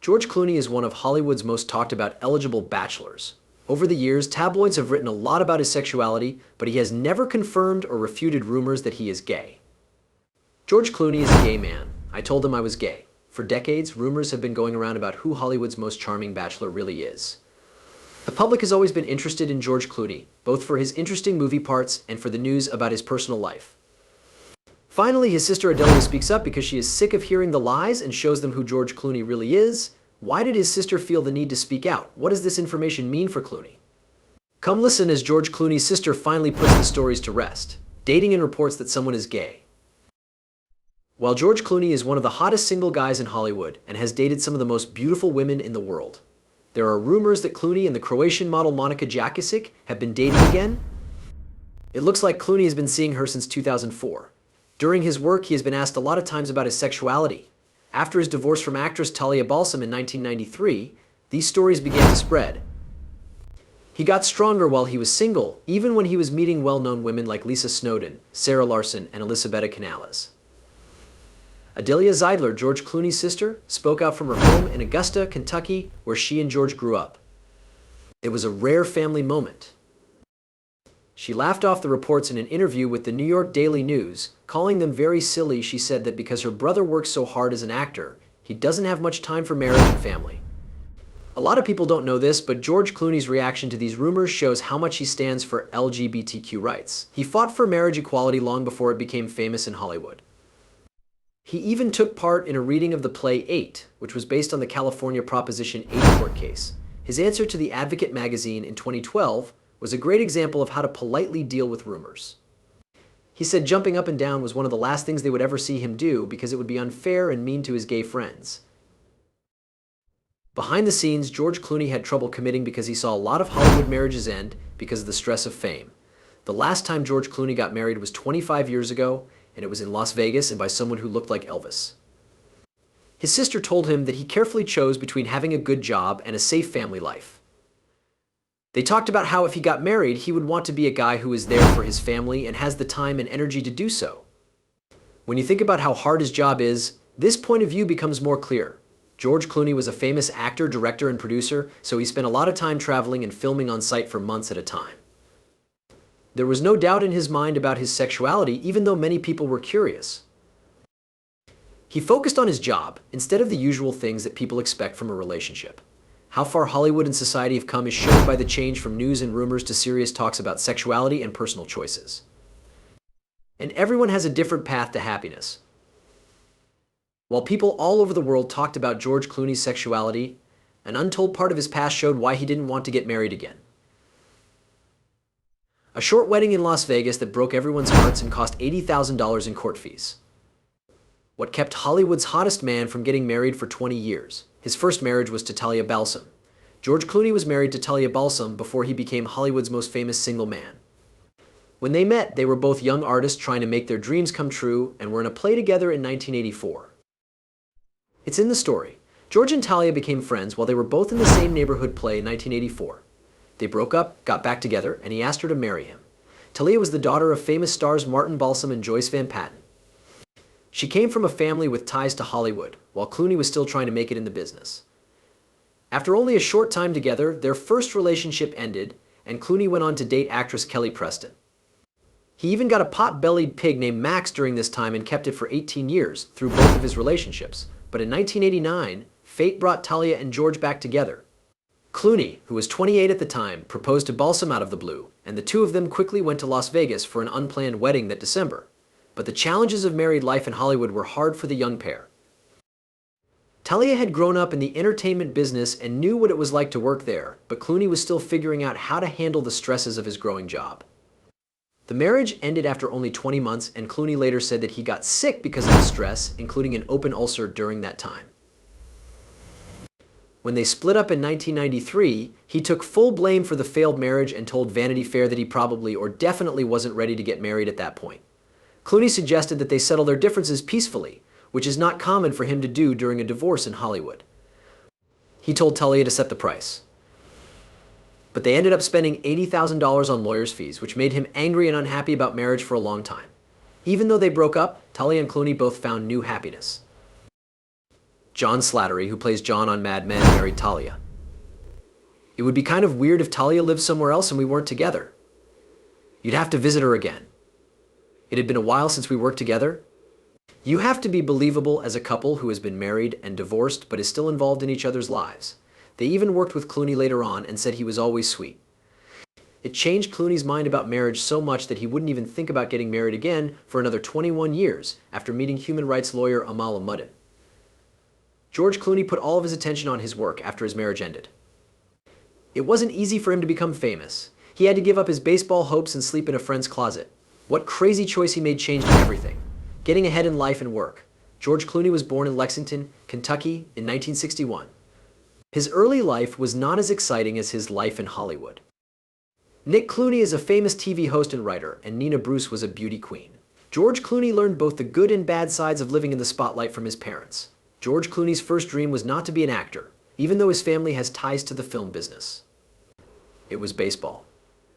George Clooney is one of Hollywood's most talked about eligible bachelors. Over the years, tabloids have written a lot about his sexuality, but he has never confirmed or refuted rumors that he is gay. George Clooney is a gay man. I told him I was gay. For decades, rumors have been going around about who Hollywood's most charming bachelor really is. The public has always been interested in George Clooney, both for his interesting movie parts and for the news about his personal life. Finally, his sister Adelia speaks up because she is sick of hearing the lies and shows them who George Clooney really is. Why did his sister feel the need to speak out? What does this information mean for Clooney? Come listen as George Clooney's sister finally puts the stories to rest. Dating and reports that someone is gay. While George Clooney is one of the hottest single guys in Hollywood and has dated some of the most beautiful women in the world, there are rumors that Clooney and the Croatian model Monica Jakisic have been dating again. It looks like Clooney has been seeing her since 2004. During his work, he has been asked a lot of times about his sexuality. After his divorce from actress Talia Balsam in 1993, these stories began to spread. He got stronger while he was single, even when he was meeting well-known women like Lisa Snowden, Sarah Larson, and Elisabetta Canales. Adelia Zeidler, George Clooney's sister, spoke out from her home in Augusta, Kentucky, where she and George grew up. It was a rare family moment. She laughed off the reports in an interview with the New York Daily News, calling them very silly. She said that because her brother works so hard as an actor, he doesn't have much time for marriage and family. A lot of people don't know this, but George Clooney's reaction to these rumors shows how much he stands for LGBTQ rights. He fought for marriage equality long before it became famous in Hollywood. He even took part in a reading of the play 8, which was based on the California Proposition 8 court case. His answer to the Advocate magazine in 2012 was a great example of how to politely deal with rumors. He said jumping up and down was one of the last things they would ever see him do because it would be unfair and mean to his gay friends. Behind the scenes, George Clooney had trouble committing because he saw a lot of Hollywood marriages end because of the stress of fame. The last time George Clooney got married was 25 years ago, and it was in Las Vegas and by someone who looked like Elvis. His sister told him that he carefully chose between having a good job and a safe family life. They talked about how if he got married, he would want to be a guy who is there for his family and has the time and energy to do so. When you think about how hard his job is, this point of view becomes more clear. George Clooney was a famous actor, director, and producer, so he spent a lot of time traveling and filming on site for months at a time. There was no doubt in his mind about his sexuality, even though many people were curious. He focused on his job instead of the usual things that people expect from a relationship. How far Hollywood and society have come is shown by the change from news and rumors to serious talks about sexuality and personal choices. And everyone has a different path to happiness. While people all over the world talked about George Clooney's sexuality, an untold part of his past showed why he didn't want to get married again. A short wedding in Las Vegas that broke everyone's hearts and cost $80,000 in court fees. What kept Hollywood's hottest man from getting married for 20 years. His first marriage was to Talia Balsam. George Clooney was married to Talia Balsam before he became Hollywood's most famous single man. When they met, they were both young artists trying to make their dreams come true and were in a play together in 1984. It's in the story. George and Talia became friends while they were both in the same neighborhood play in 1984. They broke up, got back together, and he asked her to marry him. Talia was the daughter of famous stars Martin Balsam and Joyce Van Patten. She came from a family with ties to Hollywood, while Clooney was still trying to make it in the business. After only a short time together, their first relationship ended, and Clooney went on to date actress Kelly Preston. He even got a pot-bellied pig named Max during this time and kept it for 18 years through both of his relationships. But in 1989, fate brought Talia and George back together. Clooney, who was 28 at the time, proposed to Balsam out of the blue, and the two of them quickly went to Las Vegas for an unplanned wedding that December. But the challenges of married life in Hollywood were hard for the young pair. Talia had grown up in the entertainment business and knew what it was like to work there, but Clooney was still figuring out how to handle the stresses of his growing job. The marriage ended after only 20 months, and Clooney later said that he got sick because of the stress, including an open ulcer during that time. When they split up in 1993, he took full blame for the failed marriage and told Vanity Fair that he probably or definitely wasn't ready to get married at that point. Clooney suggested that they settle their differences peacefully, which is not common for him to do during a divorce in Hollywood. He told Talia to set the price. But they ended up spending $80,000 on lawyers' fees, which made him angry and unhappy about marriage for a long time. Even though they broke up, Talia and Clooney both found new happiness. John Slattery, who plays John on Mad Men, married Talia. It would be kind of weird if Talia lived somewhere else and we weren't together. You'd have to visit her again. It had been a while since we worked together. You have to be believable as a couple who has been married and divorced but is still involved in each other's lives. They even worked with Clooney later on and said he was always sweet. It changed Clooney's mind about marriage so much that he wouldn't even think about getting married again for another 21 years after meeting human rights lawyer Amal Muddin. George Clooney put all of his attention on his work after his marriage ended. It wasn't easy for him to become famous. He had to give up his baseball hopes and sleep in a friend's closet. What crazy choice he made changed everything. Getting ahead in life and work. George Clooney was born in Lexington, Kentucky in 1961. His early life was not as exciting as his life in Hollywood. Nick Clooney is a famous TV host and writer, and Nina Bruce was a beauty queen. George Clooney learned both the good and bad sides of living in the spotlight from his parents. George Clooney's first dream was not to be an actor, even though his family has ties to the film business. It was baseball.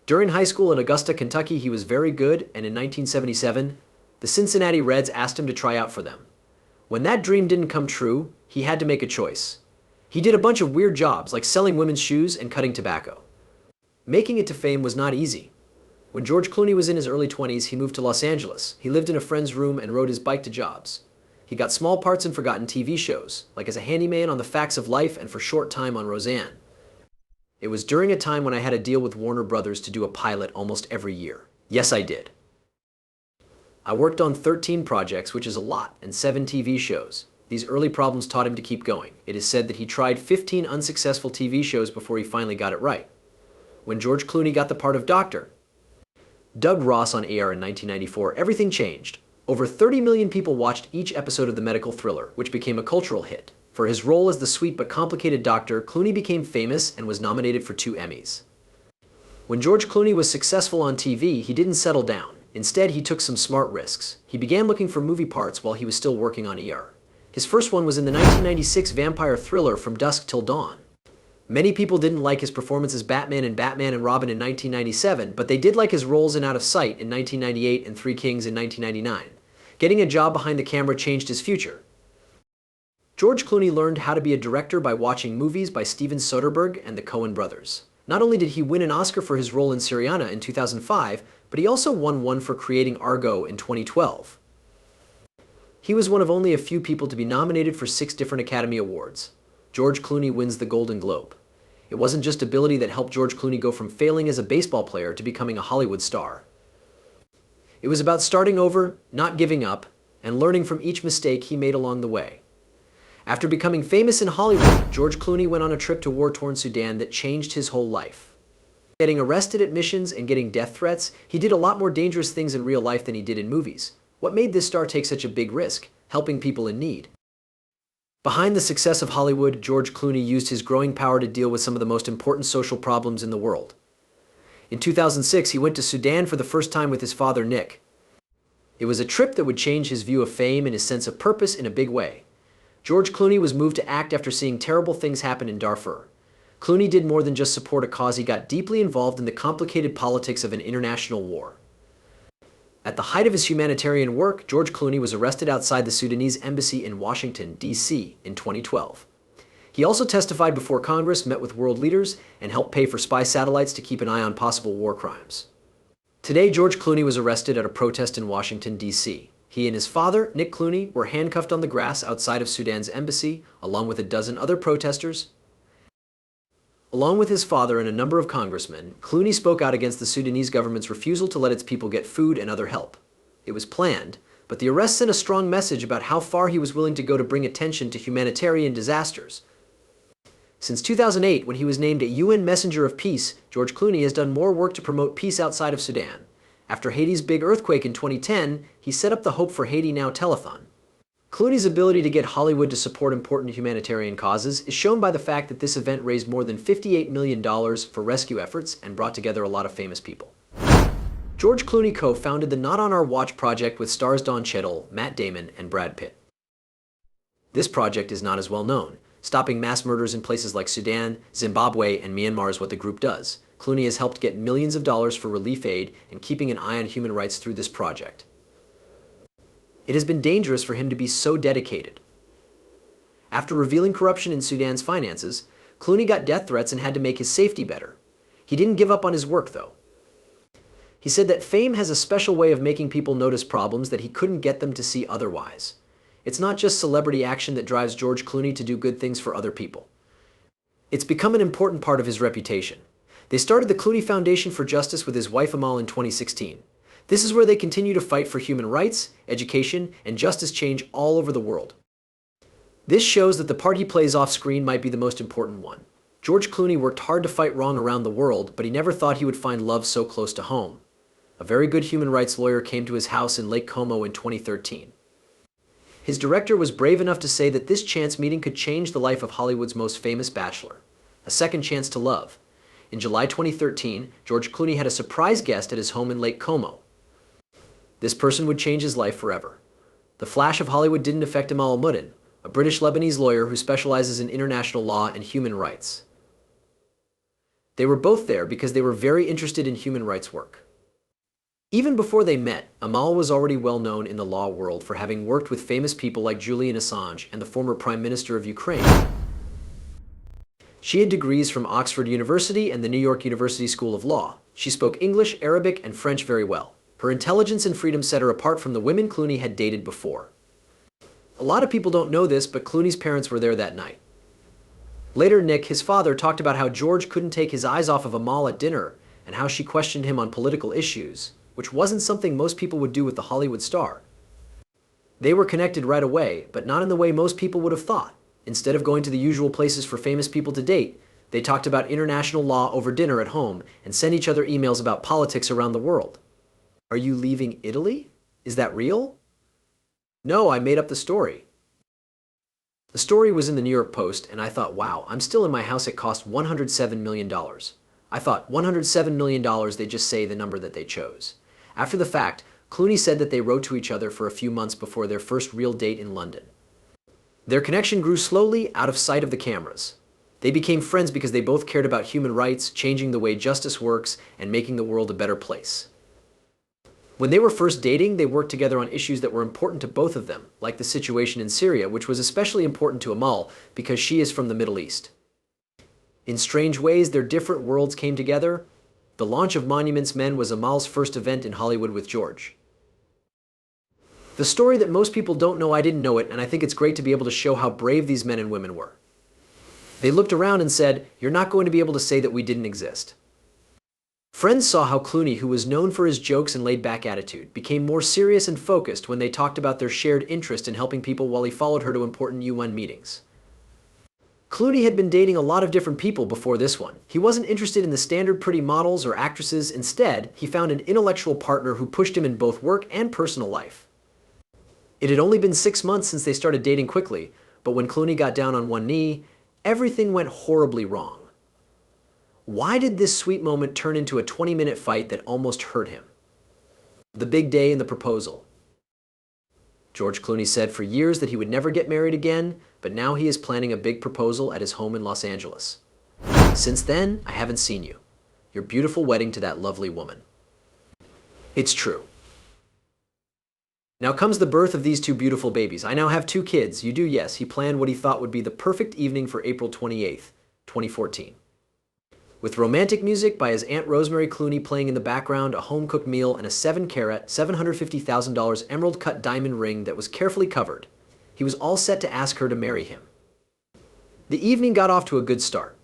During high school in Augusta, Kentucky, he was very good, and in 1977, the Cincinnati Reds asked him to try out for them. When that dream didn't come true, he had to make a choice. He did a bunch of weird jobs, like selling women's shoes and cutting tobacco. Making it to fame was not easy. When George Clooney was in his early 20s, he moved to Los Angeles. He lived in a friend's room and rode his bike to jobs. He got small parts in forgotten TV shows, like as a handyman on The Facts of Life and for short time on Roseanne. It was during a time when I had a deal with Warner Brothers to do a pilot almost every year. Yes, I did. I worked on 13 projects, which is a lot, and 7 TV shows. These early problems taught him to keep going. It is said that he tried 15 unsuccessful TV shows before he finally got it right. When George Clooney got the part of Dr. Doug Ross on AR in 1994, everything changed. Over 30 million people watched each episode of the medical thriller, which became a cultural hit. For his role as the sweet but complicated doctor, Clooney became famous and was nominated for 2 Emmys. When George Clooney was successful on TV, he didn't settle down. Instead, he took some smart risks. He began looking for movie parts while he was still working on ER. His first one was in the 1996 vampire thriller From Dusk Till Dawn. Many people didn't like his performance as Batman and Robin in 1997, but they did like his roles in Out of Sight in 1998 and Three Kings in 1999. Getting a job behind the camera changed his future. George Clooney learned how to be a director by watching movies by Steven Soderbergh and the Coen brothers. Not only did he win an Oscar for his role in Syriana in 2005, but he also won one for creating Argo in 2012. He was one of only a few people to be nominated for 6 different Academy Awards. George Clooney wins the Golden Globe. It wasn't just ability that helped George Clooney go from failing as a baseball player to becoming a Hollywood star. It was about starting over, not giving up, and learning from each mistake he made along the way. After becoming famous in Hollywood, George Clooney went on a trip to war-torn Sudan that changed his whole life. Getting arrested at missions and getting death threats, he did a lot more dangerous things in real life than he did in movies. What made this star take such a big risk? Helping people in need. Behind the success of Hollywood, George Clooney used his growing power to deal with some of the most important social problems in the world. In 2006, he went to Sudan for the first time with his father, Nick. It was a trip that would change his view of fame and his sense of purpose in a big way. George Clooney was moved to act after seeing terrible things happen in Darfur. Clooney did more than just support a cause. He got deeply involved in the complicated politics of an international war. At the height of his humanitarian work, George Clooney was arrested outside the Sudanese embassy in Washington, D.C. in 2012. He also testified before Congress, met with world leaders, and helped pay for spy satellites to keep an eye on possible war crimes. Today, George Clooney was arrested at a protest in Washington, D.C. He and his father, Nick Clooney, were handcuffed on the grass outside of Sudan's embassy, along with a dozen other protesters. Along with his father and a number of congressmen, Clooney spoke out against the Sudanese government's refusal to let its people get food and other help. It was planned, but the arrest sent a strong message about how far he was willing to go to bring attention to humanitarian disasters. Since 2008, when he was named a UN Messenger of Peace, George Clooney has done more work to promote peace outside of Sudan. After Haiti's big earthquake in 2010, he set up the Hope for Haiti Now telethon. Clooney's ability to get Hollywood to support important humanitarian causes is shown by the fact that this event raised more than $58 million for rescue efforts and brought together a lot of famous people. George Clooney co-founded the Noton Our Watch project with stars Don Cheadle, Matt Damon, and Brad Pitt. This project is not as well known. Stopping mass murders in places like Sudan, Zimbabwe, and Myanmar is what the group does. Clooney has helped get millions of dollars for relief aid and keeping an eye on human rights through this project. It has been dangerous for him to be so dedicated. After revealing corruption in Sudan's finances, Clooney got death threats and had to make his safety better. He didn't give up on his work, though. He said that fame has a special way of making people notice problems that he couldn't get them to see otherwise. It's not just celebrity action that drives George Clooney to do good things for other people. It's become an important part of his reputation. They started the Clooney Foundation for Justice with his wife Amal in 2016. This is where they continue to fight for human rights, education, and justice change all over the world. This shows that the part he plays off-screen might be the most important one. George Clooney worked hard to fight wrong around the world, but he never thought he would find love so close to home. A very good human rights lawyer came to his house in Lake Como in 2013. His director was brave enough to say that this chance meeting could change the life of Hollywood's most famous bachelor. A second chance to love. In July 2013, George Clooney had a surprise guest at his home in Lake Como. This person would change his life forever. The flash of Hollywood didn't affect Amal al-Muddin, a British Lebanese lawyer who specializes in international law and human rights. They were both there because they were very interested in human rights work. Even before they met, Amal was already well known in the law world for having worked with famous people like Julian Assange and the former Prime Minister of Ukraine. She had degrees from Oxford University and the New York University School of Law. She spoke English, Arabic, and French very well. Her intelligence and freedom set her apart from the women Clooney had dated before. A lot of people don't know this, but Clooney's parents were there that night. Later, Nick, his father, talked about how George couldn't take his eyes off of Amal at dinner and how she questioned him on political issues, which wasn't something most people would do with the Hollywood star. They were connected right away, but not in the way most people would have thought. Instead of going to the usual places for famous people to date, they talked about international law over dinner at home and sent each other emails about politics around the world. Are you leaving Italy? Is that real? No, I made up the story. The story was in the New York Post, and I thought, wow, I'm still in my house. It cost $107 million. I thought, $107 million, they just say the number that they chose. After the fact, Clooney said that they wrote to each other for a few months before their first real date in London. Their connection grew slowly out of sight of the cameras. They became friends because they both cared about human rights, changing the way justice works, and making the world a better place. When they were first dating, they worked together on issues that were important to both of them, like the situation in Syria, which was especially important to Amal because she is from the Middle East. In strange ways, their different worlds came together. The launch of Monuments Men was Amal's first event in Hollywood with George. The story that most people don't know, I didn't know it, and I think it's great to be able to show how brave these men and women were. They looked around and said, "You're not going to be able to say that we didn't exist." Friends saw how Clooney, who was known for his jokes and laid-back attitude, became more serious and focused when they talked about their shared interest in helping people while he followed her to important UN meetings. Clooney had been dating a lot of different people before this one. He wasn't interested in the standard pretty models or actresses. Instead, he found an intellectual partner who pushed him in both work and personal life. It had only been 6 months since they started dating quickly, but when Clooney got down on one knee, everything went horribly wrong. Why did this sweet moment turn into a 20-minute fight that almost hurt him? The big day and the proposal. George Clooney said for years that he would never get married again, but now he is planning a big proposal at his home in Los Angeles. Since then, I haven't seen you. Your beautiful wedding to that lovely woman. It's true. Now comes the birth of these two beautiful babies. I now have 2 kids. You do, yes. He planned what he thought would be the perfect evening for April 28th, 2014. With romantic music by his Aunt Rosemary Clooney playing in the background, a home-cooked meal, and a 7-carat, $750,000 emerald-cut diamond ring that was carefully covered, he was all set to ask her to marry him. The evening got off to a good start.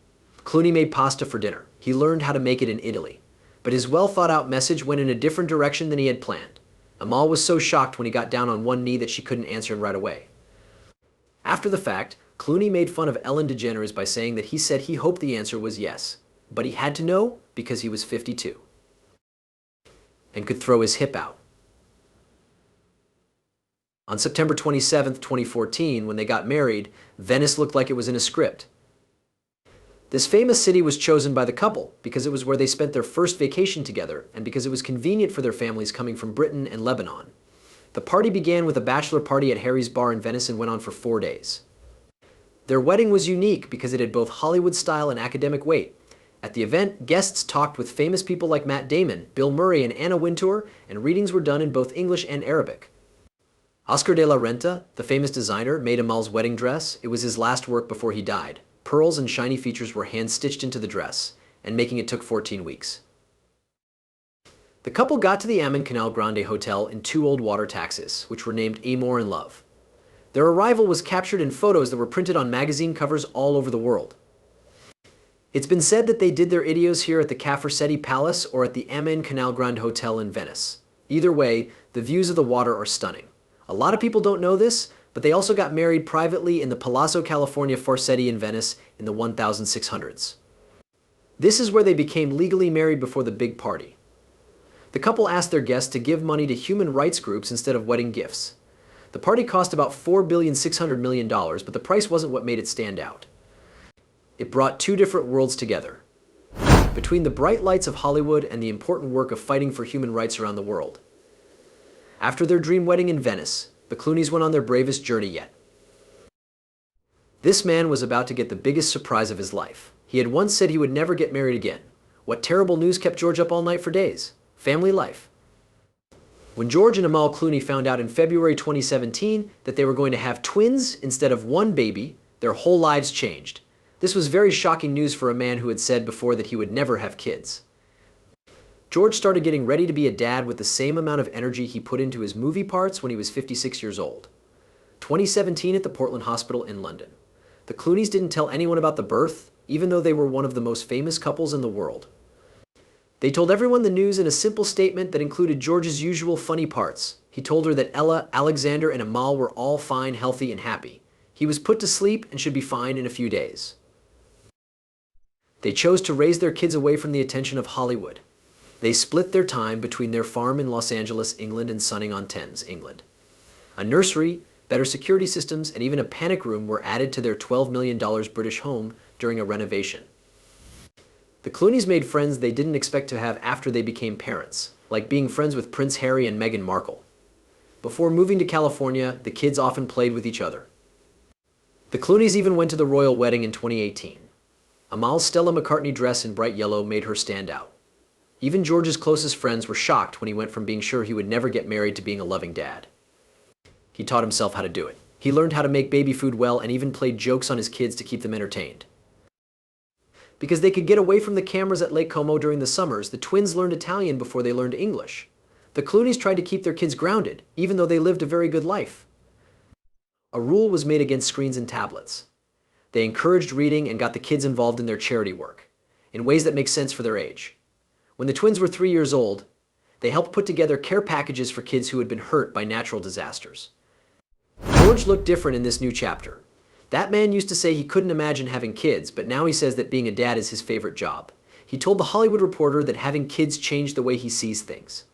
Clooney made pasta for dinner. He learned how to make it in Italy. But his well-thought-out message went in a different direction than he had planned. Amal was so shocked when he got down on one knee that she couldn't answer him right away. After the fact, Clooney made fun of Ellen DeGeneres by saying that he said he hoped the answer was yes. But he had to know because he was 52 and could throw his hip out. On September 27, 2014, when they got married, Venice looked like it was in a script. This famous city was chosen by the couple because it was where they spent their first vacation together and because it was convenient for their families coming from Britain and Lebanon. The party began with a bachelor party at Harry's Bar in Venice and went on for 4 days. Their wedding was unique because it had both Hollywood style and academic weight. At the event, guests talked with famous people like Matt Damon, Bill Murray, and Anna Wintour, and readings were done in both English and Arabic. Oscar de la Renta, the famous designer, made Amal's wedding dress. It was his last work before he died. Pearls and shiny features were hand-stitched into the dress, and making it took 14 weeks. The couple got to the Amman Canal Grande Hotel in 2 old water taxis, which were named Amor and Love. Their arrival was captured in photos that were printed on magazine covers all over the world. It's been said that they did their idios here at the Ca' Fossetti Palace or at the Amman Canal Grande Hotel in Venice. Either way, the views of the water are stunning. A lot of people don't know this, but they also got married privately in the Palazzo California Fossetti in Venice in the 1600s. This is where they became legally married before the big party. The couple asked their guests to give money to human rights groups instead of wedding gifts. The party cost about $4.6 billion, but the price wasn't what made it stand out. It brought 2 different worlds together. Between the bright lights of Hollywood and the important work of fighting for human rights around the world. After their dream wedding in Venice, the Clooneys went on their bravest journey yet. This man was about to get the biggest surprise of his life. He had once said he would never get married again. What terrible news kept George up all night for days? Family life. When George and Amal Clooney found out in February 2017 that they were going to have twins instead of 1 baby, their whole lives changed. This was very shocking news for a man who had said before that he would never have kids. George started getting ready to be a dad with the same amount of energy he put into his movie parts when he was 56 years old. 2017 at the Portland Hospital in London. The Clooneys didn't tell anyone about the birth, even though they were one of the most famous couples in the world. They told everyone the news in a simple statement that included George's usual funny parts. He told her that Ella, Alexander, and Amal were all fine, healthy, and happy. He was put to sleep and should be fine in a few days. They chose to raise their kids away from the attention of Hollywood. They split their time between their farm in Los Angeles, England, and Sonning-on-Thames, England. A nursery, better security systems, and even a panic room were added to their $12 million British home during a renovation. The Clooneys made friends they didn't expect to have after they became parents, like being friends with Prince Harry and Meghan Markle. Before moving to California, the kids often played with each other. The Clooneys even went to the royal wedding in 2018. Amal's Stella McCartney dress in bright yellow made her stand out. Even George's closest friends were shocked when he went from being sure he would never get married to being a loving dad. He taught himself how to do it. He learned how to make baby food well and even played jokes on his kids to keep them entertained. Because they could get away from the cameras at Lake Como during the summers, the twins learned Italian before they learned English. The Clooneys tried to keep their kids grounded, even though they lived a very good life. A rule was made against screens and tablets. They encouraged reading and got the kids involved in their charity work, in ways that make sense for their age. When the twins were 3 years old, they helped put together care packages for kids who had been hurt by natural disasters. George looked different in this new chapter. That man used to say he couldn't imagine having kids, but now he says that being a dad is his favorite job. He told The Hollywood Reporter that having kids changed the way he sees things.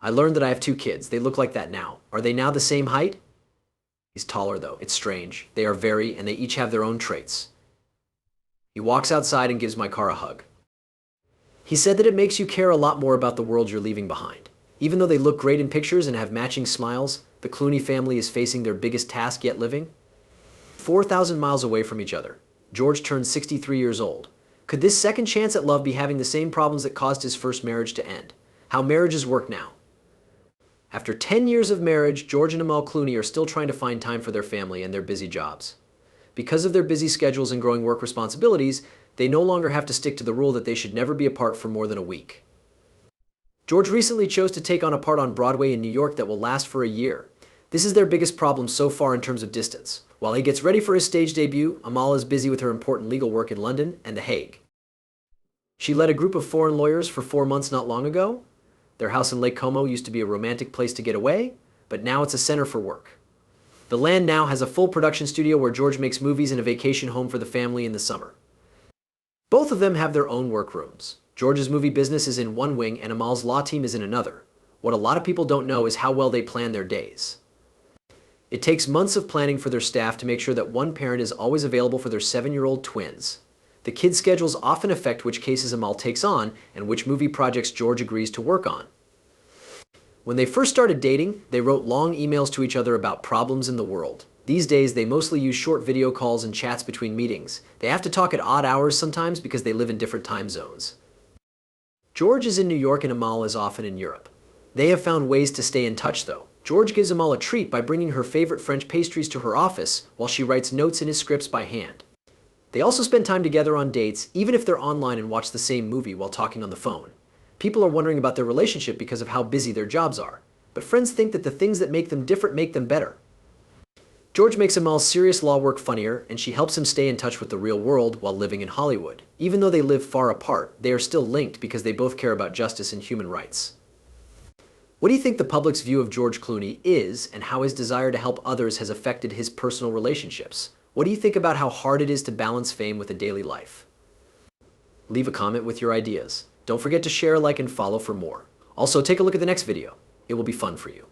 I learned that I have 2 kids. They look like that now. Are they now the same height? He's taller though. It's strange. They are and they each have their own traits. He walks outside and gives my car a hug. He said that it makes you care a lot more about the world you're leaving behind. Even though they look great in pictures and have matching smiles, the Clooney family is facing their biggest task yet living. 4,000 miles away from each other. George turned 63 years old. Could this second chance at love be having the same problems that caused his first marriage to end? How marriages work now. After 10 years of marriage, George and Amal Clooney are still trying to find time for their family and their busy jobs. Because of their busy schedules and growing work responsibilities, they no longer have to stick to the rule that they should never be apart for more than a week. George recently chose to take on a part on Broadway in New York that will last for a year. This is their biggest problem so far in terms of distance. While he gets ready for his stage debut, Amal is busy with her important legal work in London and The Hague. She led a group of foreign lawyers for 4 months not long ago. Their house in Lake Como used to be a romantic place to get away, but now it's a center for work. The land now has a full production studio where George makes movies and a vacation home for the family in the summer. Both of them have their own workrooms. George's movie business is in one wing and Amal's law team is in another. What a lot of people don't know is how well they plan their days. It takes months of planning for their staff to make sure that one parent is always available for their 7-year-old twins. The kids' schedules often affect which cases Amal takes on and which movie projects George agrees to work on. When they first started dating, they wrote long emails to each other about problems in the world. These days, they mostly use short video calls and chats between meetings. They have to talk at odd hours sometimes because they live in different time zones. George is in New York and Amal is often in Europe. They have found ways to stay in touch though. George gives Amal a treat by bringing her favorite French pastries to her office while she writes notes in his scripts by hand. They also spend time together on dates, even if they're online and watch the same movie while talking on the phone. People are wondering about their relationship because of how busy their jobs are, but friends think that the things that make them different make them better. George makes Amal's serious law work funnier, and she helps him stay in touch with the real world while living in Hollywood. Even though they live far apart, they are still linked because they both care about justice and human rights. What do you think the public's view of George Clooney is, and how his desire to help others has affected his personal relationships? What do you think about how hard it is to balance fame with a daily life? Leave a comment with your ideas. Don't forget to share, like, and follow for more. Also, take a look at the next video. It will be fun for you.